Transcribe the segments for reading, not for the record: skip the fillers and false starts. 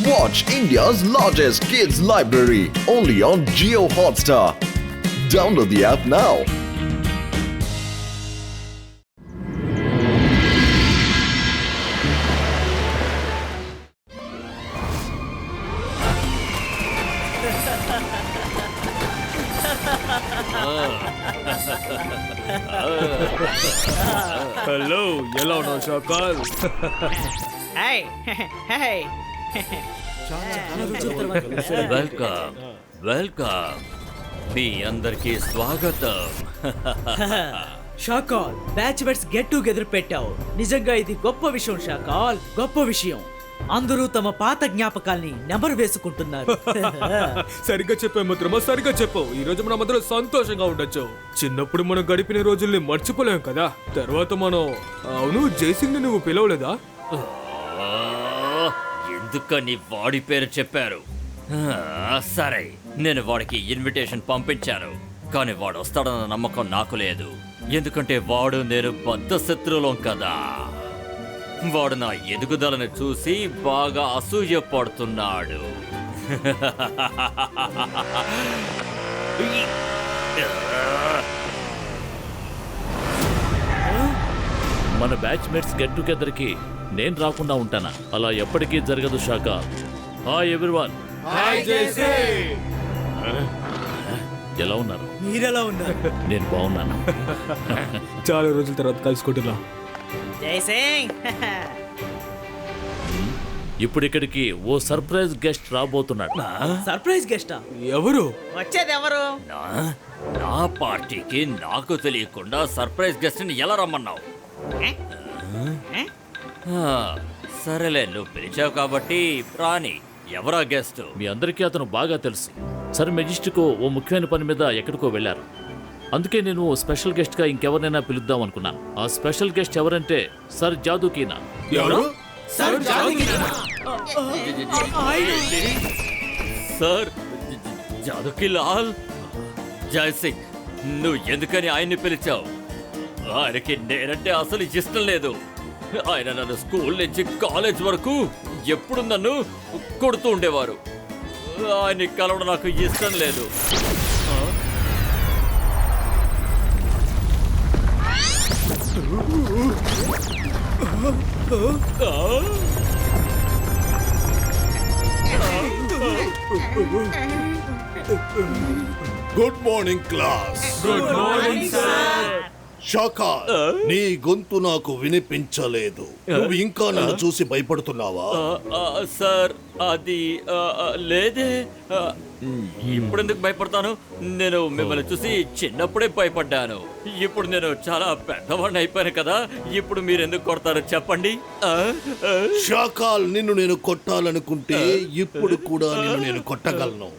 Watch India's largest kids library only on Jio Hotstar. Download the app now. Hello ఎలా ఉన్నావు Shakaal? Welcome welcome మీ అందరికీ స్వాగతం. Shakaal batch మెట్స్ get together పెట్టావు. నిజంగా ఇది గొప్ప విషయం షాకాల్, గొప్ప విషయం. అందరూ తమ పాత జ్ఞాపకాల్ని నెమరు వేసుకుంటున్నారు. సరిగ్గా చెప్పావు మిత్రమా, సరిగ్గా చెప్పావు. ఈ రోజు మనం అందరూ సంతోషంగా ఉండొచ్చు. చిన్నప్పుడు మనం గడిపిన రోజుల్ని మర్చిపోలేం కదా. తర్వాత మనం అవును జైసింగ్ ని నువ్వు పిలవలేదా? ఎందుకని వాడి పేరు చెప్పారు? సరే, నేను వాడికి ఇన్విటేషన్ పంపించాను, కానీ వాడు వస్తాడన్న నమ్మకం నాకు లేదు. ఎందుకంటే వాడు నేను బద్ద శత్రువులం కదా. వాడు నా ఎదుగుదలను చూసి బాగా అసూయ పడుతున్నాడు. మన బ్యాచ్ మేట్స్ గెట్ టుగెదర్ కి నేను రాకుండా ఉంటానా? అలా ఎప్పటికీ జరగదు షాకా. Hi everyone. ఎలా ఉన్నారు? మీరెలా ఉన్నారు? నేను బాగున్నాను. చాలా రోజుల తర్వాత కలుసుకుంటున్నా. ఇప్పుడు ఇక్కడికి ఓ సర్ప్రైజ్ గెస్ట్ రాబోతున్నాడు. సర్ప్రైజ్ గెస్టా? ఎవరు వచ్చేది ఎవరు? నా పార్టీకి నాకు తెలియకుండా సర్ప్రైజ్ గెస్ట్ ని ఎలా రమ్మన్నావు? సరేలే, నువ్వు పిలిచావు కాబట్టి రాని. ఎవరా గెస్ట్? మీ అందరికీ అతను బాగా తెలుసు. సర్ మెజెస్టికో ఓ ముఖ్యమైన పని మీద ఎక్కడికో వెళ్ళారు. అందుకే నేను స్పెషల్ గెస్ట్ గా ఇంకెవరినైనా పిలుద్దాం అనుకున్నాను. ఆ స్పెషల్ గెస్ట్ ఎవరంటే సర్ జాదూకీనా. ఎవరు? సార్ జాదూకి లాల్. జై సింగ్, నువ్వు ఎందుకని ఆయన్ని పిలిచావు? ఆయనకి నేనంటే అసలు ఇష్టం లేదు. ఆయన నన్ను స్కూల్ నుంచి కాలేజ్ వరకు ఎప్పుడు నన్ను కొడుతూ ఉండేవారు. ఆయన్ని కలవడం నాకు ఇష్టం లేదు. Good morning class. Good morning sir. Shakaal, నీ గొంతు నాకు వినిపించలేదు. నువ్వు ఇంకా నన్ను చూసి భయపడుతున్నావా? సార్ అది లేదే. ఇప్పుడెందుకు భయపడతాను? నేను మిమ్మల్ని చూసి చిన్నప్పుడే భయపడ్డాను. ఇప్పుడు నేను చాలా పెద్దవాడిని అయిపోయాను కదా. ఇప్పుడు మీరు ఎందుకు కొడతారో చెప్పండి. షాకాల్, నిన్ను నేను కొట్టాలనుకుంటే ఇప్పుడు కూడా నిన్ను నేను కొట్టగలను.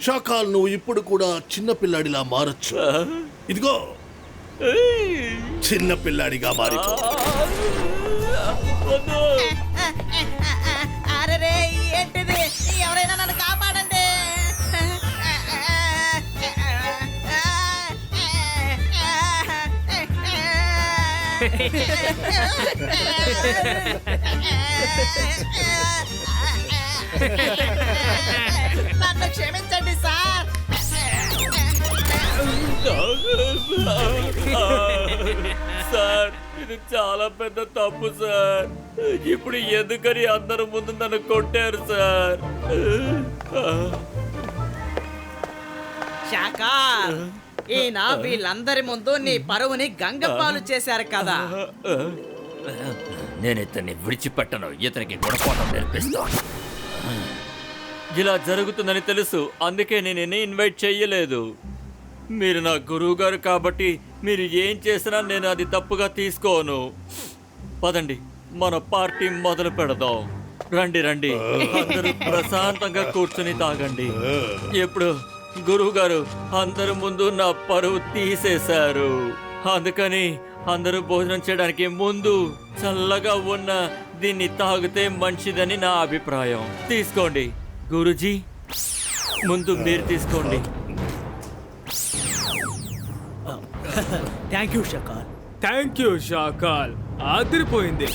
షాకాల్, నువ్వు ఇప్పుడు కూడా చిన్న పిల్లాడిలా మారచ్చు. ఇదిగో చిన్న పిల్లాడిగా మారిపో. అరే ఏంటిది? ఎవరైనా నన్ను కాపాడండి. నన్ను క్షమించండి సార్. సార్, ఇది చాలా పెద్ద తప్పు సార్. ఇప్పుడు ఎందుకని అందరూ ముందు నన్ను కొట్టారు సార్? షాకాల్, ఈయన వీళ్ళందరి ముందు నీ పరువుని గంగపాలు చేశారు కదా. నేను ఇతన్ని విడిచిపెట్టను. ఇతనికి గుణపాఠం నేర్పిస్తాను. ఇలా జరుగుతుందని తెలుసు, అందుకే నేను ఇన్వైట్ చెయ్యలేదు. మీరు నా గురువు గారు కాబట్టి మీరు ఏం చేసినా నేను అది తప్పుగా తీసుకోను. పదండి, మన పార్టీ మొదలు పెడదాం. రండి రండి, అందరూ ప్రశాంతంగా కూర్చుని తాగండి. ఇప్పుడు గురువు గారు అందరి ముందు నా పరువు తీసేశారు. అందుకని అందరూ భోజనం చేయడానికి ముందు చల్లగా ఉన్న దీన్ని తాగితే మంచిదని నా అభిప్రాయం. తీసుకోండి గురూజీ, ముందు మీరు తీసుకోండి. Thank you Shakaal. Thank you Shakaal, ఆదిరిపోయింది.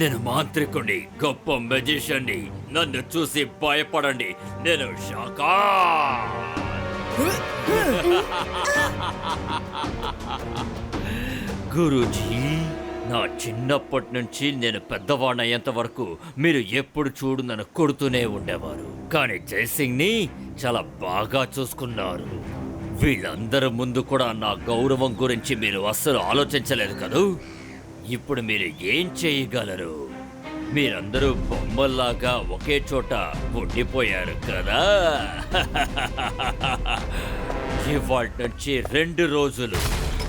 నేను మాంత్రికుణ్ణి, గొప్ప మెజిషియన్ని. నన్ను చూసి భయపడండి. నేను షాకా. గురూజీ, నా చిన్నప్పటి నుంచి నేను పెద్దవాణ్ణయ్యేంత వరకు మీరు ఎప్పుడు చూడు నన్ను కొడుతూనే ఉండేవారు. కానీ జైసింగ్ ని చాలా బాగా చూసుకున్నారు. వీళ్ళందరి ముందు కూడా నా గౌరవం గురించి మీరు అస్సలు ఆలోచించలేదు కదూ. ఇప్పుడు మీరు ఏం చేయగలరు? మీరందరూ బొమ్మల్లాగా ఒకే చోట ఉండిపోయారు కదా. ఇవాళ నుంచి 2 రోజులు,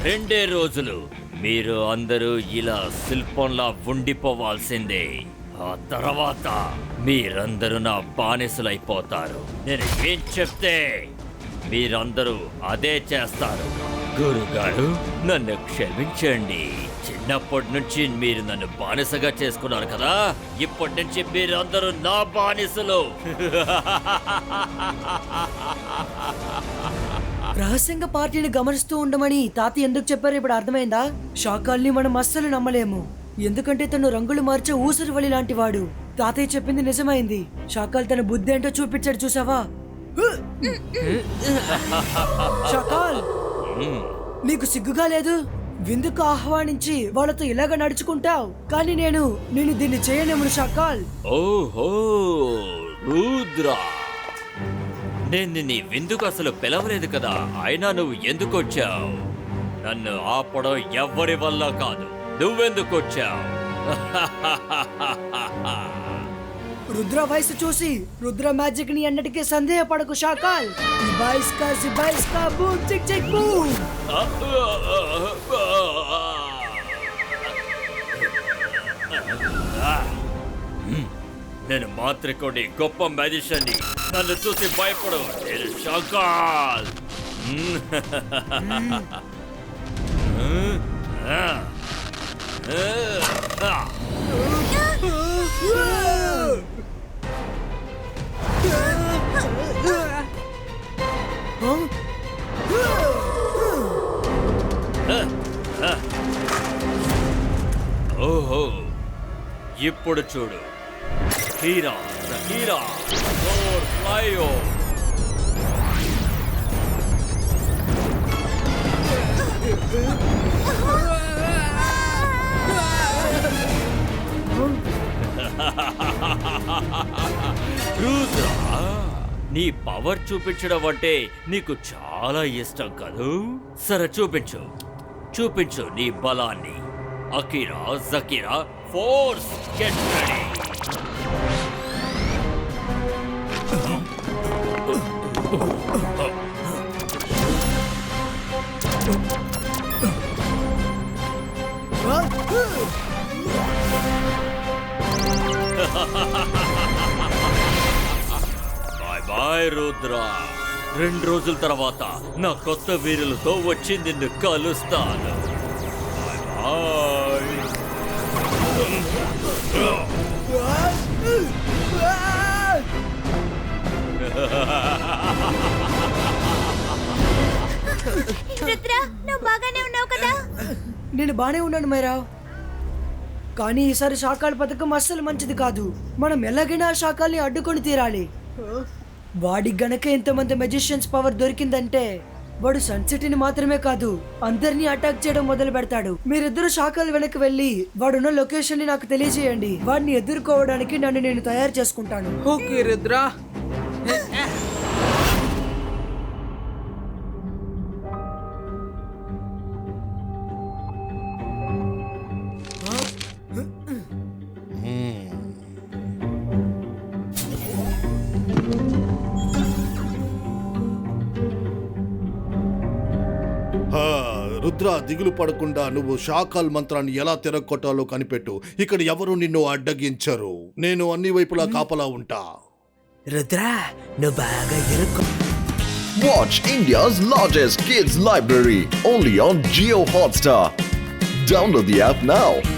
2 రోజులు మీరు అందరూ ఇలా శిల్పంలా ఉండిపోవాల్సిందే. ఆ తర్వాత మీరందరూ నా బానిసలైపోతారు. నేను ఏం చెప్తే మీరందరూ అదే చేస్తారు. గురుగారు, నన్ను క్షమించండి. చిన్నప్పటి నుంచి మీరు నన్ను బానిసగా చేసుకున్నారు కదా. ఇప్పటి నుంచి మీరందరూ నా బానిసలు. రహస్యంగా పార్టీని గమనిస్తూ ఉండమని తాతయ్య ఎందుకు చెప్పారు ఇప్పుడు అర్థమైందా? షాకాల్ని మనం అస్సలు నమ్మలేము, ఎందుకంటే తను రంగులు మార్చే ఊసరివలి లాంటి వాడు. తాతయ్య చెప్పింది నిజమైంది. షాకాల్ తన బుద్ధి ఏంటో చూపించాడు, చూసావా? షాకాల్, నీకు సిగ్గుగా లేదు? విందుకు ఆహ్వానించి వాళ్ళతో ఇలాగ నడుచుకుంటావు. కానీ నేను దీన్ని చేయలేము షాకాల్. ఓహో రుద్ర, నేను నీ విందుకు అసలు పిలవలేదు కదా. అయినా నువ్వు ఎందుకు వచ్చావు? నన్ను ఆపడం ఎవ్వరి వల్ల కాదు. నువ్వెందుకు వచ్చావు? రుద్ర వయసు చూసి రుద్ర మ్యాజిక్ ని అన్నిటికీ సందేహపడకు షాకాల్. బూమ్ చిక్ చిక్ బూమ్. నేను మాంత్రికుడి, గొప్ప మ్యాజిషియన్ని. నన్ను చూసి భయపడు. నేను షాకాల్. ఓహో, ఇప్పుడు చూడు. హీరా హీరా ఫ్లైఓ. రుద్ర, నీ పవర్ చూపించడం అంటే నీకు చాలా ఇష్టం కదూ. సరే, చూపించు చూపించు నీ బలాన్ని. అకిరా జకీరా force, get ready. Bye bye Rudra. 2 రోజుల తర్వాత నా కొత్త వీరులతో వచ్చి నిన్ను కలుస్తాను. Bye bye. రుద్ర, నువ్వు బాగానే ఉన్నావు కదా? నేను బానే ఉన్నాను మైరావ్, కానీ ఈసారి షాకాల్ పథకం అస్సలు మంచిది కాదు. మనం ఎలాగైనా ఆ షాకాల్ని అడ్డుకొని తీరాలి. వాడికి గనక ఇంతమంది మెజిషియన్స్ పవర్ దొరికిందంటే వాడు సన్సిటీని మాత్రమే కాదు, అందరినీ అటాక్ చేయడం మొదలు పెడతాడు. మీరిద్దరు షాకాల్ వెనక్కి వెళ్ళి వాడున్న లొకేషన్ ని నాకు తెలియజేయండి. వాడిని ఎదుర్కోవడానికి నన్ను నేను తయారు చేసుకుంటాను. ఓకే రుద్ర. రుద్ర, దిగులు పడకుండా నువ్వు షాకాల్ మంత్రాన్ని ఎలా తిరగొట్టాలో కనిపెట్టు. ఇక్కడ ఎవరు నిన్ను అడ్డగించరు. నేను అన్ని వైపులా కాపలా ఉంటా. రుద్ర, నువ్వు బాగా Watch India's largest kids library only on Geo Hotstar. Download the app now.